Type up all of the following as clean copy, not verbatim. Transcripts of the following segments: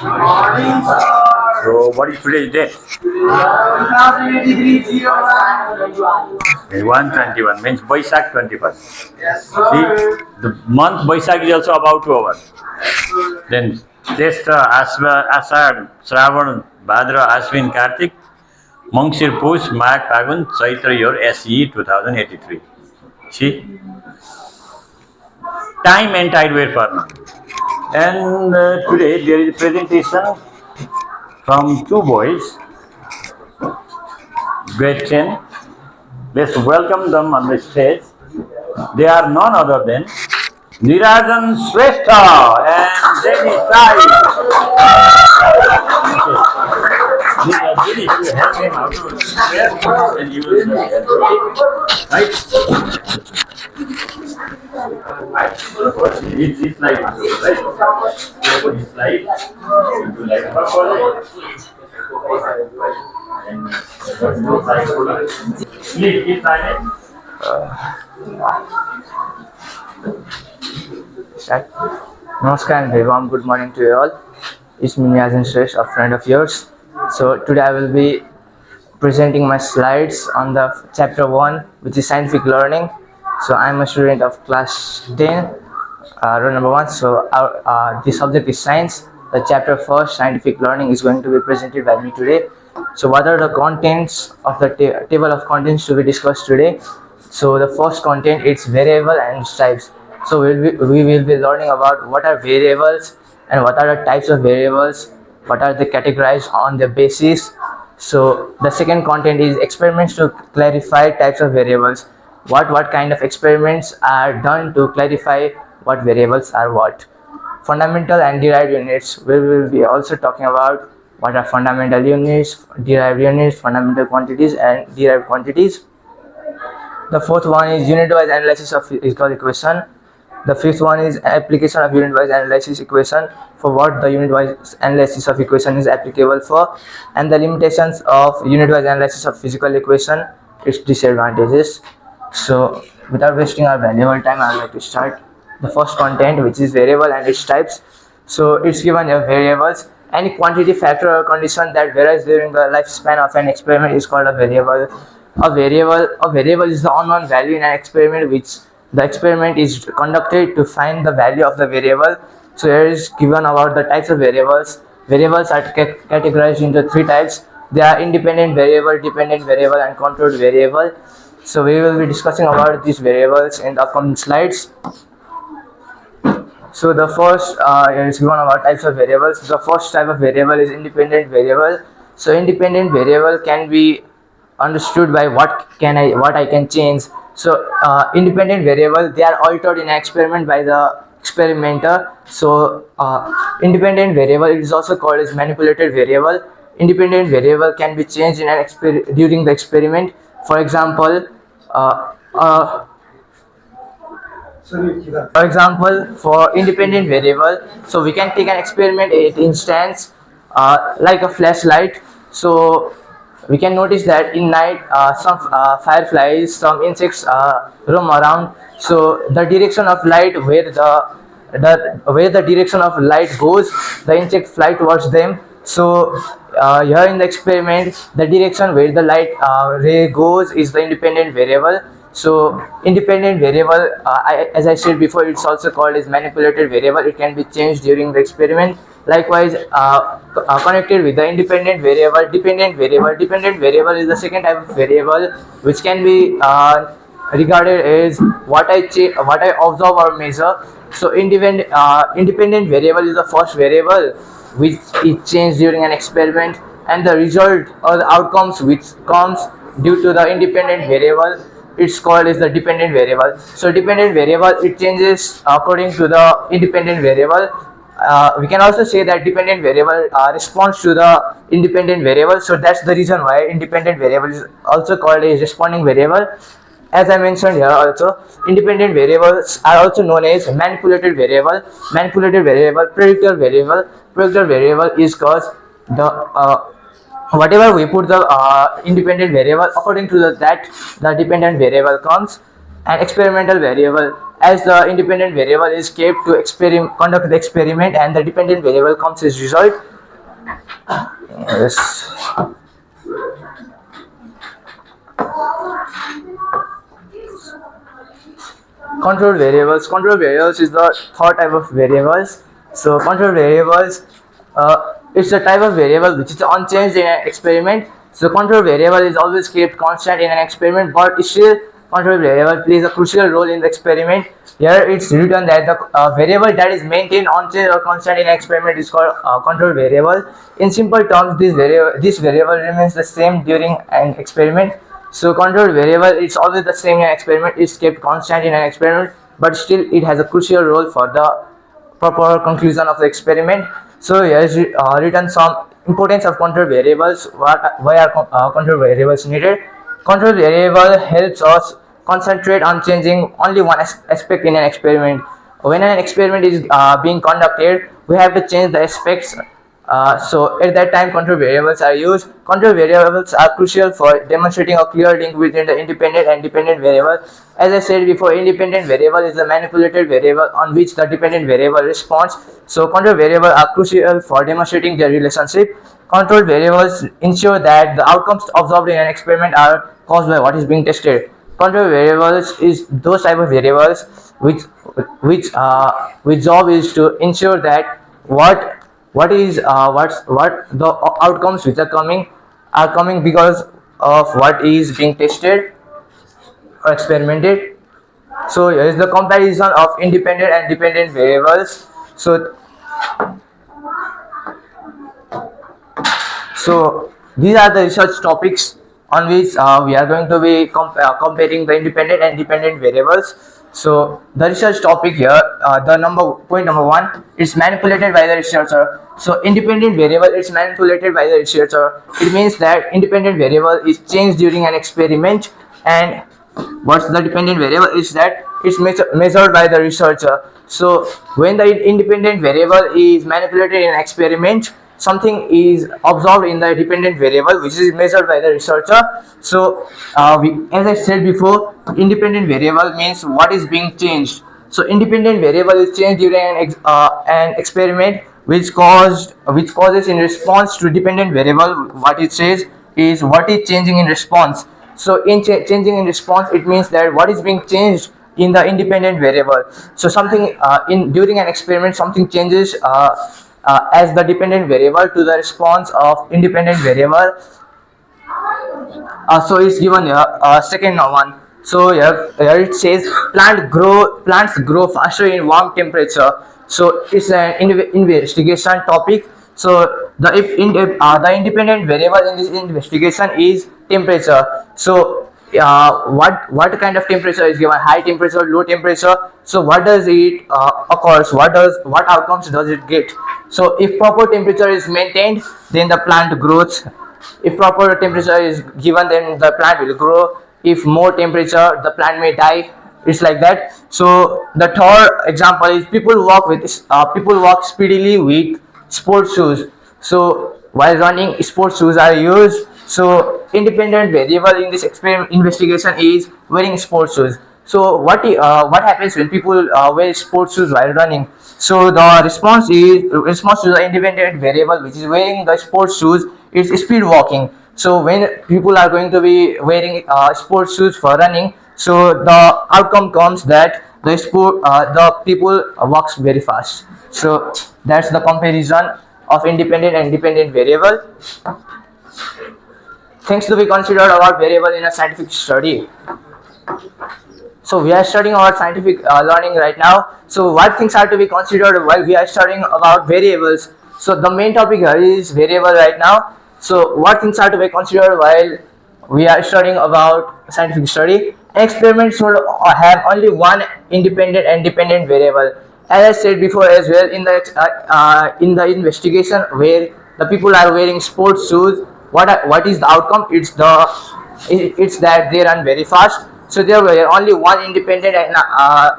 Morning, sir. So, what is today's date? 121 means Baishakh 21st. Yes, See, sir. the month Baishakh is also about to over. Then Shrestha, Ashad, Shravan, Bhadra, Ashwin, Kartik, Mangshir, Push, Magh, Phagun, Chaitra, your SE 2083. See, time and tide were for now. And today there is a presentation from two boys, grade 10. Let's welcome them on the stage. They are none other than Nirajan, Shrestha and Jenish. Jenish, you help him out to swear and you will right? It's like right? It's like into like and please keep silent. Start. Namaskar and very warm good morning to you all. It's me Nirajan Shresh, a friend of yours. So today I will be presenting my slides on the chapter 1, which is scientific learning. So I'm a student of class 10, row number 1. So the subject is science. The chapter 1, scientific learning, is going to be presented by me today. So what are the contents of the table of contents to be discussed today? So the first content is variable and its types. So we will be learning about what are variables and what are the types of variables, what are they categorized on their basis. So the second content is experiments to clarify types of variables. What kind of experiments are done to clarify what variables are what. Fundamental and derived units. We will be also talking about what are fundamental units, derived units, fundamental quantities and derived quantities. The fourth one is unit-wise analysis of physical equation. The fifth one is application of unit-wise analysis equation, for what the unit-wise analysis of equation is applicable for, and the limitations of unit-wise analysis of physical equation, its disadvantages. So without wasting our valuable time, I would like to start the first content, which is variable and its types. So it's given a variables. Any quantity, factor or condition that varies during the lifespan of an experiment is called a variable. A variable is the unknown value in an experiment which the experiment is conducted to find the value of the variable. So here is given about the types of variables. Variables are categorized into 3 types. They are independent variable, dependent variable and controlled variable. So we will be discussing about these variables in the upcoming slides. So the first is given about types of variables. The first type of variable is independent variable. So independent variable can be understood by what I can change. So independent variable, they are altered in an experiment by the experimenter. So independent variable, it is also called as manipulated variable. Independent variable can be changed in an during the experiment. For example, for independent variable, so we can take an experiment at instance like a flashlight. So we can notice that in night some fireflies, some insects roam around. So the direction of light, where the direction of light goes, the insect fly towards them. So here in the experiment, the direction where the light ray goes is the independent variable. So independent variable, as I said before, it's also called as manipulated variable. It can be changed during the experiment. Likewise, connected with the independent variable, dependent variable. Dependent variable is the second type of variable which can be regarded as what I observe or measure. So independent variable is the first variable which is changed during an experiment, and the result or the outcomes which comes due to the independent variable, it's called as the dependent variable. So dependent variable, it changes according to the independent variable. We can also say that dependent variable responds to the independent variable. So that's the reason why independent variable is also called a responding variable. As I mentioned here also, independent variables are also known as manipulated variable, predictor variable. Predictor variable is because the whatever we put the independent variable, according to that the dependent variable comes. An experimental variable, as the independent variable is kept to conduct the experiment and the dependent variable comes as result. Yes. Control variables. Control variables is the third type of variables. So control variables, it's a type of variable which is unchanged in an experiment. So control variable is always kept constant in an experiment, but still control variable plays a crucial role in the experiment. Here it's written that the variable that is maintained unchanged or constant in an experiment is called control variable. In simple terms, this variable remains the same during an experiment. So control variable is always the same in an experiment, is kept constant in an experiment, but still it has a crucial role for the proper conclusion of the experiment. So here is written some importance of control variables. Why are control variables needed? Control variable helps us concentrate on changing only one aspect in an experiment. When an experiment is being conducted, we have to change the aspects. So at that time, control variables are used. Control variables are crucial for demonstrating a clear link between the independent and dependent variable. As I said before, independent variable is the manipulated variable on which the dependent variable responds. So control variables are crucial for demonstrating their relationship. Control variables ensure that the outcomes observed in an experiment are caused by what is being tested. Control variables is those type of variables which job is to ensure that what the outcomes which are coming because of what is being tested or experimented. So here is the comparison of independent and dependent variables. So these are the research topics on which we are going to be comparing the independent and dependent variables. So the research topic here, point number one, is manipulated by the researcher. So independent variable is manipulated by the researcher. It means that independent variable is changed during an experiment, and what's the dependent variable is that it's measured by the researcher. So when the independent variable is manipulated in an experiment, something is observed in the dependent variable which is measured by the researcher. So as I said before, independent variable means what is being changed. So independent variable is changed during an experiment which causes in response to dependent variable. What it says is what is changing in response. So in changing in response, it means that what is being changed in the independent variable. So something during an experiment, something changes as the dependent variable to the response of independent variable. So it's given here second one. So here it says plants grow faster in warm temperature. So it's an investigation topic. So the independent variable in this investigation is temperature. So what kind of temperature is given? High temperature, low temperature. So what does it occurs? What outcomes does it get? So if proper temperature is maintained, then the plant grows. If proper temperature is given, then the plant will grow. If more temperature, the plant may die. It's like that. So the third example is people walk speedily with sports shoes. So while running, sports shoes are used. So independent variable in this experiment investigation is wearing sports shoes. So what happens when people wear sports shoes while running? So the response to the independent variable which is wearing the sports shoes is speed walking. So when people are going to be wearing sports shoes for running, so the outcome comes that the people walks very fast. So that's the comparison of independent and dependent variable. Things to be considered about variable in a scientific study. So we are studying about scientific learning right now. So what things are to be considered while we are studying about variables? So the main topic here is variable right now. So what things are to be considered while we are studying about scientific study? Experiments should have only one independent and dependent variable. As I said before as well, in the investigation where the people are wearing sports shoes, what is the outcome? It's that they run very fast. So there were only one independent and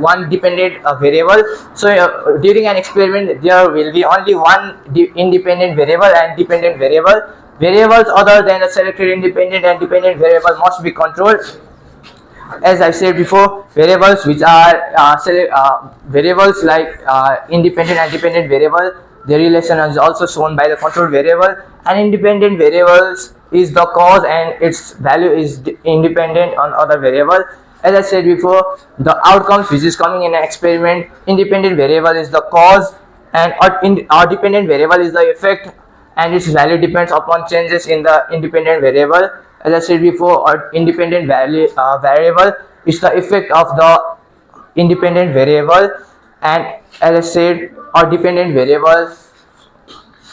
one dependent variable. So during an experiment, there will be only one independent variable and dependent variable. Variables other than the selected independent and dependent variable must be controlled. As I said before, variables which are variables like independent and dependent variable Their relation is also shown by the control variable, and independent variables is the cause and its value is independent on other variable. As I said before, the outcomes which is coming in an experiment, independent variable is the cause and our dependent variable is the effect, and its value depends upon changes in the independent variable. As I said before, our independent variable is the effect of the independent variable, and as I said, our dependent variable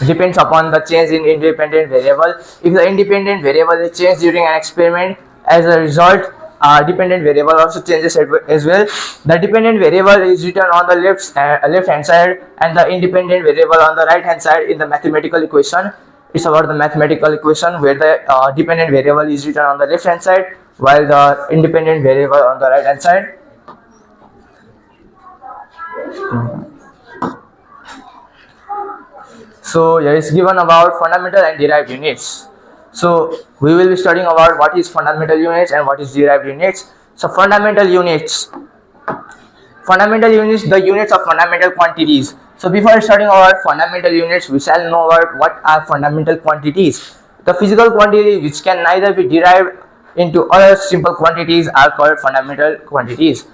depends upon the change in independent variable. If the independent variable is changed during an experiment, as a result, dependent variable also changes as well. The dependent variable is written on the left hand side, and the independent variable on the right hand side in the mathematical equation. It's about the mathematical equation where the dependent variable is written on the left hand side while the independent variable on the right hand side. So here is given about fundamental and derived units. So we will be studying about what is fundamental units and what is derived units. So fundamental units, the units of fundamental quantities. So before studying about fundamental units, we shall know about what are fundamental quantities. The physical quantities which can neither be derived into other simple quantities are called fundamental quantities.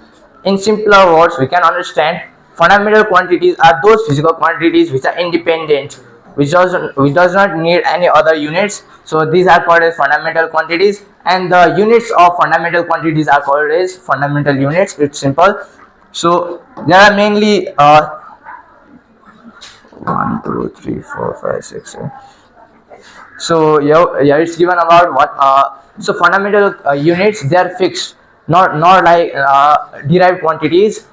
In simpler words, we can understand fundamental quantities are those physical quantities which are independent, which does not need any other units. So these are called as fundamental quantities, and the units of fundamental quantities are called as fundamental units. It's simple. So there are mainly 1, 2, 3, 4, 5, 6, 7. So here it's given about what so fundamental units, they are fixed, not like derived quantities.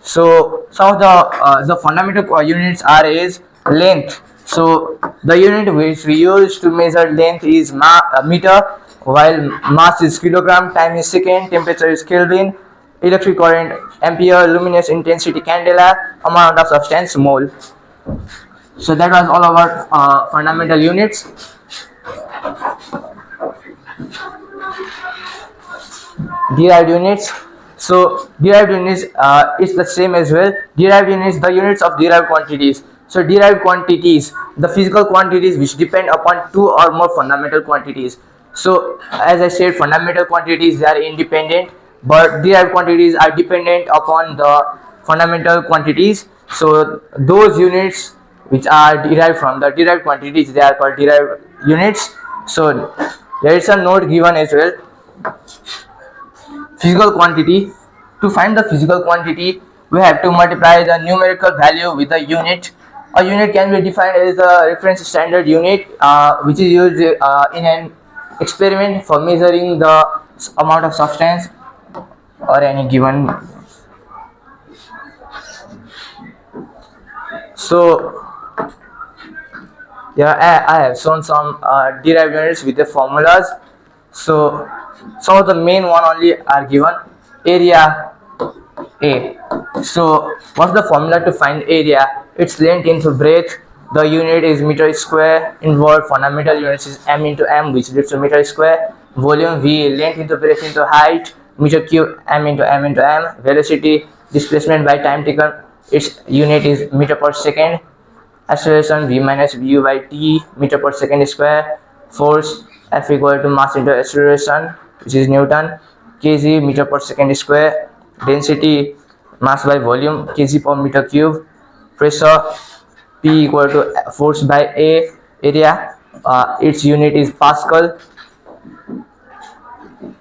So some of the fundamental units are is length. So the unit which we use to measure length is meter, while mass is kilogram, time is second, temperature is Kelvin, electric current ampere, luminous intensity candela, amount of substance mole. So that was all about fundamental units. Derived units. So derived units is the same as well. Derived units, the units of derived quantities. So derived quantities, the physical quantities which depend upon two or more fundamental quantities. So as I said, fundamental quantities, they are independent, but derived quantities are dependent upon the fundamental quantities. So those units which are derived from the derived quantities, they are called derived units. So there is a note given as well. Physical quantity. To find the physical quantity, we have to multiply the numerical value with the unit. A unit can be defined as a reference standard unit which is used in an experiment for measuring the amount of substance or any given. So yeah, I have shown some derived units with the formulas. So some of the main one only are given. Area A. So what's the formula to find area? It's length into breadth. The unit is meter square. Involved fundamental units is m into m, which leads to meter square. Volume V, length into breadth into height, meter cube, m into m into m. Velocity, displacement by time taken, its unit is meter per second. Acceleration V minus vu by t, meter per second square. Force F equal to mass into acceleration, which is Newton. Kg, meter per second square. Density, mass by volume, kg per meter cube. Pressure, P equal to force by A. Area, its unit is Pascal.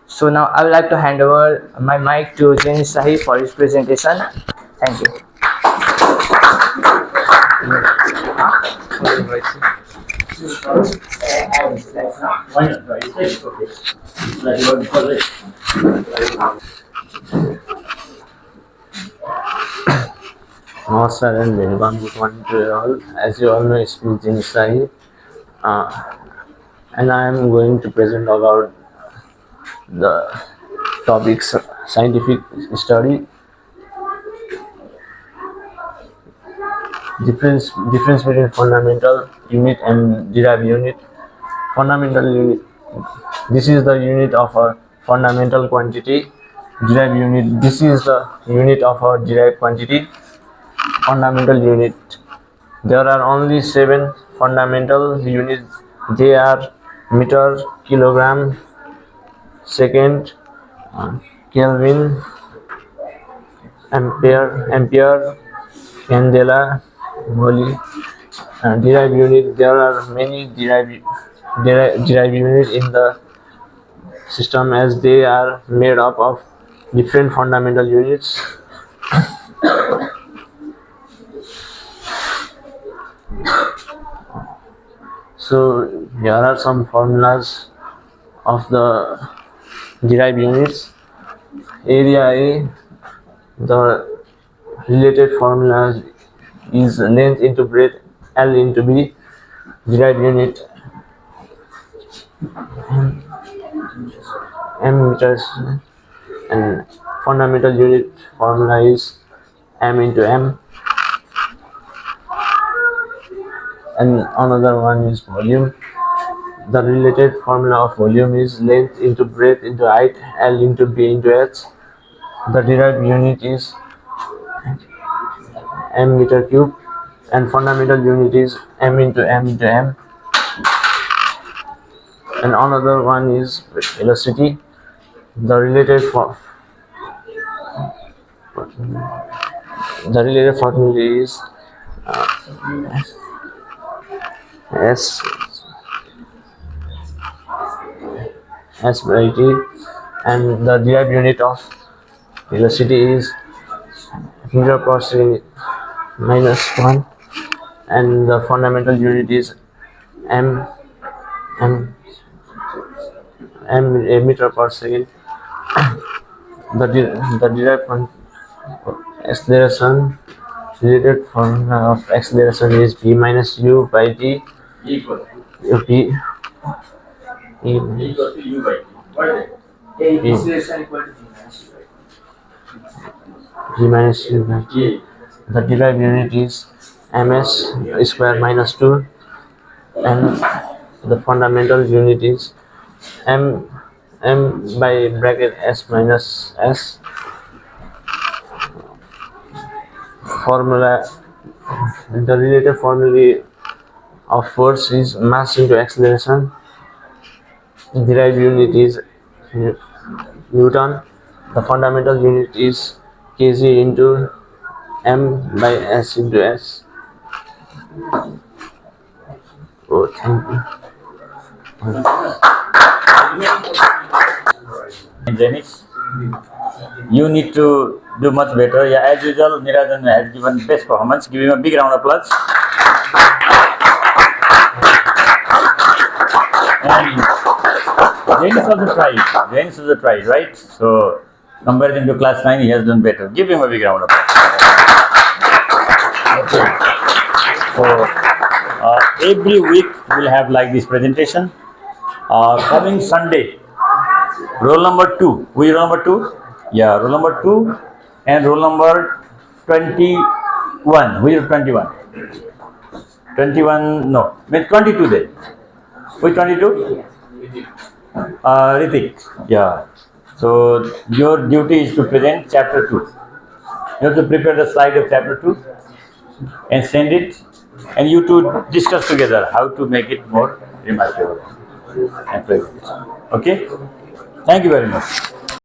So now I would like to hand over my mic to Jenish Shahi for his presentation. Thank you. Namaskar and very good morning to you all. As you all know, it's me, Jenish Shahi, and I am going to present about the topics scientific study, difference between fundamental unit and derived unit. Fundamental unit, this is the unit of a fundamental quantity. Derived unit, this is the unit of a derived quantity. Fundamental unit, There are only 7 fundamental units. They are meter, kilogram, second, Kelvin, ampere, candela, mole. Derived unit. There are many derived units in the system as they are made up of different fundamental units. So here are some formulas of the derived units. Area A, the related formula is length into breadth, L into B. Derived unit M meters, and fundamental unit formula is M into M. And another one is volume. The related formula of volume is length into breadth into height, L into B into H. The derived unit is M meter cube, and fundamental unit is M into M into M. And another one is velocity. The related formula is S by T, and the derived unit of velocity is meter per second minus 1, and the fundamental unit is m meter per second. The derived acceleration, related formula of acceleration is v minus u by d. Equal. v Equal to U by T. What is it? Acceleration equal to v minus u by t. The derived unit is ms square minus 2, and the fundamental unit is m by bracket s minus s. Formula, the related formula of force is mass into acceleration. Derived unit is Newton. The fundamental unit is kg into m by s into s. Oh, thank you. Jenish, you need to do much better. Yeah, as usual, Nirajan has given best performance. Give him a big round of applause. And Jenish also tried. Jenish also tried, right? So, compared to class 9, he has done better. Give him a big round of applause. Okay. So, every week we'll have like this presentation. Coming Sunday, roll number 2. Who is roll number 2? Yeah, roll number 2 and roll number 21. Who is 21? 21, no, means 22 then. Who is 22? Ritik. Yeah. So your duty is to present chapter 2. You have to prepare the slide of chapter 2 and send it, and you two discuss together how to make it more remarkable and present. Okay? Thank you very much.